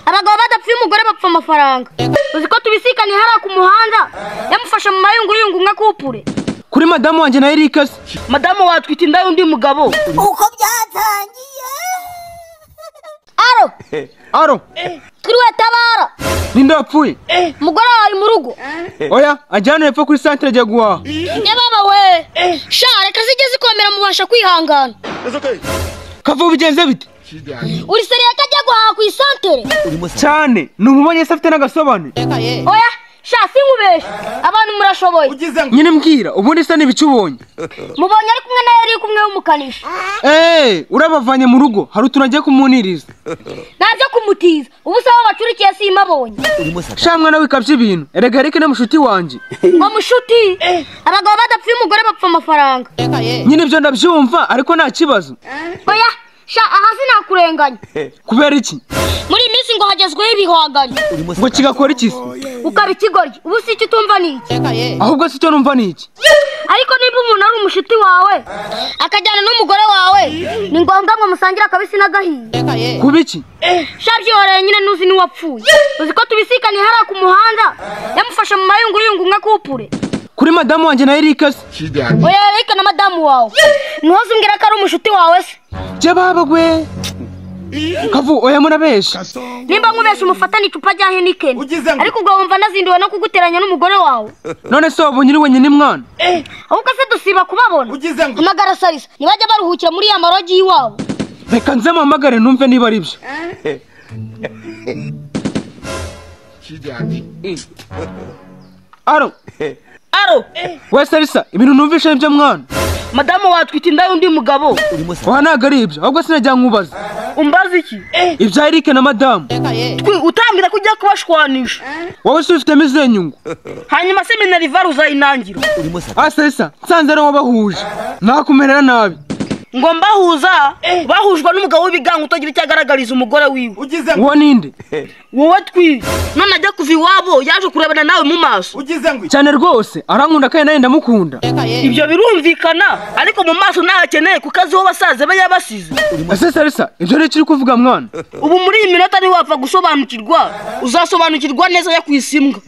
abagabo badapfuye umugore bapfa amafaranga. Uzi ko tubisikanye hara ku muhanda yamufasha mu mayunguyungu nka kupure. Kuri madamu wanje na Erika. Madamu watwita inda y'undi mugabo. Uko byatangiye. Aro. Kiriwe tabara. Ninde wapfuye? Mugore ari mu rugo. Oya, ajyana hepfo kuri centre ajya guhaha. Ne baba we. Sha reka zigeze komera mubasha kwihangana. Kavu bigenze bite? Uri seriya kajya guhaha ku centre? Cyane, numubonye se afite n'agasobane. Oya, sha sinkubeshe. Abantu murashoboye. Nyine mbwira, ubundi se n'ibicubonye. Mubonye ari kumwe na Eri kumwe w'umukanishi. Urabavanye mu rugo, hari utunagiye kumuniriza. Naje kumutiza. Ubu sawa bacurikiye simabonye. Sha mwana wikabye ibintu. Erega Eric ne mushuti wanje. Ngo mushuti. Abagabo badapfuye umugore bapfa amafaranga. Nyine ibyo ndabyumva ariko nta kibazo. Oya, sha aha sinakurenganya. Kubera iki? Muri iminsi ngo hagezweho ibihwagari. Ngo kigakora iki se? Ukaba ikigoryi. Ubu si icyo utumva ni iki? Ahubwo si cyo numva ni iki? Ariko niba umuntu ari umushuti wawe akajyana n'umugore wawe ni ngombwa ngo musangira akabisi n'agahiye. Kuba iki? Sha byihoreye nyine nuzi n'uwapfuye. Uzi ko tubisikanye hara ku muhanda yamufasha mu mayunguyungu nka kupure. Kuri madamu wanje na Erika. Oya Erika na madamu wawe. Ntuzi umbwira ko ari umushuti wawe se? Je baba gwe. Kavu oya murabesha. Nimba nkubesha umufatana icupa rya Heineken. Ariko ubwo wumva nazindiwe no kuguteranya n'umugore wawe. None se wabonye uri wenyine mwana? Ahubwo se dusiba kubabona. Amagara Salisa nibajya baruhukira muri ya marogi yiwabo. Reka nze mpamagare numve niba ari byo. Aro. We Salisa, ibintu numvishe ibyo mwana. Madamu watwita inda y'undi mugabo. Wa ntago ari ibyo, ahubwo sinajya nkubaza. Umbaza iki? Ibya Eric na madamu. Utambira kujya kubashwanisha. Wowe se ufite mize nyungu. Hanyuma seminari varuza inangiro. Salisa, nsanze ari wabahuje. Nakumerera nabi. Ngo mbahuza bahujwe n'umugabo w'ibiganga utagira icyagaragariza umugore wiwe. Uwo ninde? Wowe twi. None ajya kuva iwabo yaje kurebana nawe mu maso. Cyane rwose, arankunda kandi nawe ndamukunda. Ibyo birumvikana, ariko mu maso ntakeneye kukazi wo basaze be yabasize. Ese Salisa, ibyo ni kiri kuvuga mwana. Ubu muri iyi minota ni wapfa gusobanukirwa, uzasobanukirwa neza ya kwisimbwa.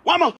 Mama.